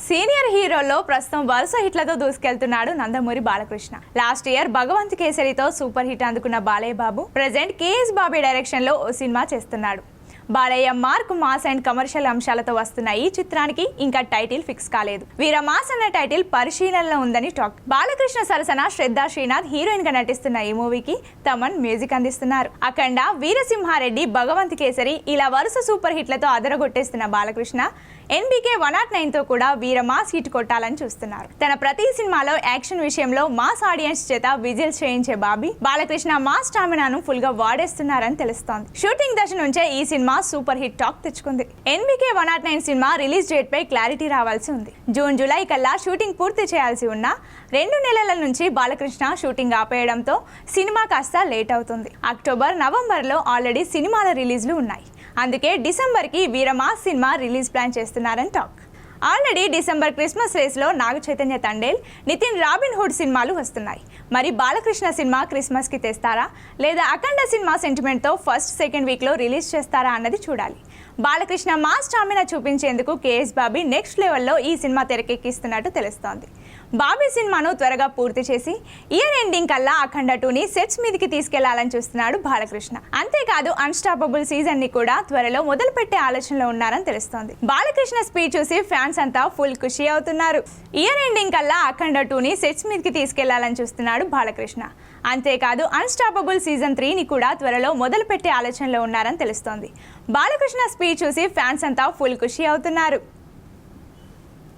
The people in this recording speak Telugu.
సీనియర్ హీరోల్లో ప్రస్తుతం వరుస హిట్లతో దూసుకెళ్తున్నాడు నందమూరి బాలకృష్ణ. లాస్ట్ ఇయర్ భగవంత్ కేసరితో సూపర్ హిట్ అందుకున్న Balayya Babu present KS Bobby direction లో ఓ సినిమా చేస్తున్నాడు. Balayya mark mass and commercial అంశాలతో వస్తున్న ఈ చిత్రానికి ఇంకా టైటిల్ ఫిక్స్ కాలేదు. వీర మాస్ అన్న టైటిల్ పరిశీలనలో ఉందని టాక్. బాలకృష్ణ సరసన శ్రద్ధా శ్రీనాథ్ హీరోయిన్ గా నటిస్తున్న ఈ మూవీకి తమన్ మ్యూజిక్ అందిస్తున్నారు. అఖండ, వీరసింహారెడ్డి, భగవంత్ కేసరి ఇలా వరుస సూపర్ హిట్లతో అదరగొట్టేస్తున్న బాలకృష్ణ ఎన్బీకే 109 తో కూడా వీర మాస్ హిట్ కొట్టాలని చూస్తున్నారు. తన ప్రతి సినిమాలో యాక్షన్ విషయంలో మాస్ ఆడియన్స్ చేత విజిల్స్ చేయించే బాలకృష్ణ మాస్ స్టామినాను ఫుల్ గా వాడేస్తున్నారని తెలుస్తోంది. షూటింగ్ దశ నుంచే ఈ సినిమా సూపర్ హిట్ టాక్ తెచ్చుకుంది. ఎన్బీకే 109 సినిమా రిలీజ్ డేట్ పై క్లారిటీ రావాల్సి ఉంది. జూన్ జూలై కల్లా షూటింగ్ పూర్తి చేయాల్సి ఉన్న 2 నెలల నుంచి బాలకృష్ణ షూటింగ్ ఆపేయడంతో సినిమా కాస్త లేట్ అవుతుంది. అక్టోబర్, నవంబర్ లో ఆల్రెడీ సినిమాల రిలీజ్లు ఉన్నాయి. అందుకే డిసెంబర్ కి వీరమాస్ సినిమా రిలీజ్ ప్లాన్ చేస్తున్నారని talk. Already December Christmas race లో నాగ చైతన్య తండేల్, నితిన్ రాబిన్ హుడ్ సినిమాలు వస్తున్నాయి. మరి బాలకృష్ణ సినిమా క్రిస్మస్ కి తెస్తారా లేదా అఖండ సినిమా సెంటిమెంట్ తో ఫస్ట్, సెకండ్ వీక్ లో రిలీజ్ చేస్తారా అన్నది చూడాలి. బాలకృష్ణ మాస్ స్టామినా చూపించేందుకు కేఎస్ బాబీ నెక్స్ట్ లెవెల్లో ఈ సినిమా తెరకెక్కిస్తున్నట్టు తెలుస్తోంది. బాబీ సినిమాను త్వరగా పూర్తి చేసి ఇయర్ ఎండింగ్ కల్లా అఖండ 2ని సెట్స్ మీదకి తీసుకెళ్లాలని చూస్తున్నాడు బాలకృష్ణ. అంతేకాదు అన్స్టాపబుల్ సీజన్ ని కూడా త్వరలో మొదలు పెట్టే ఆలోచనలో ఉన్నారని తెలుస్తోంది. బాలకృష్ణ స్పీచ్ చూసి ఫ్యాన్స్ అంతా ఫుల్ ఖుషి అవుతున్నారు. ఇయర్ ఎండింగ్ కల్లా అఖండ 2ని సెట్స్ మీదకి తీసుకెళ్లాలని చూస్తున్నాడు బాలకృష్ణ. అంతేకాదు అన్స్టాపబుల్ సీజన్ 3ని కూడా త్వరలో మొదలు పెట్టే ఆలోచనలో ఉన్నారని తెలుస్తోంది. బాలకృష్ణ స్పీచ్ చూసి ఫ్యాన్స్ అంతా ఫుల్ ఖుషి అవుతున్నారు.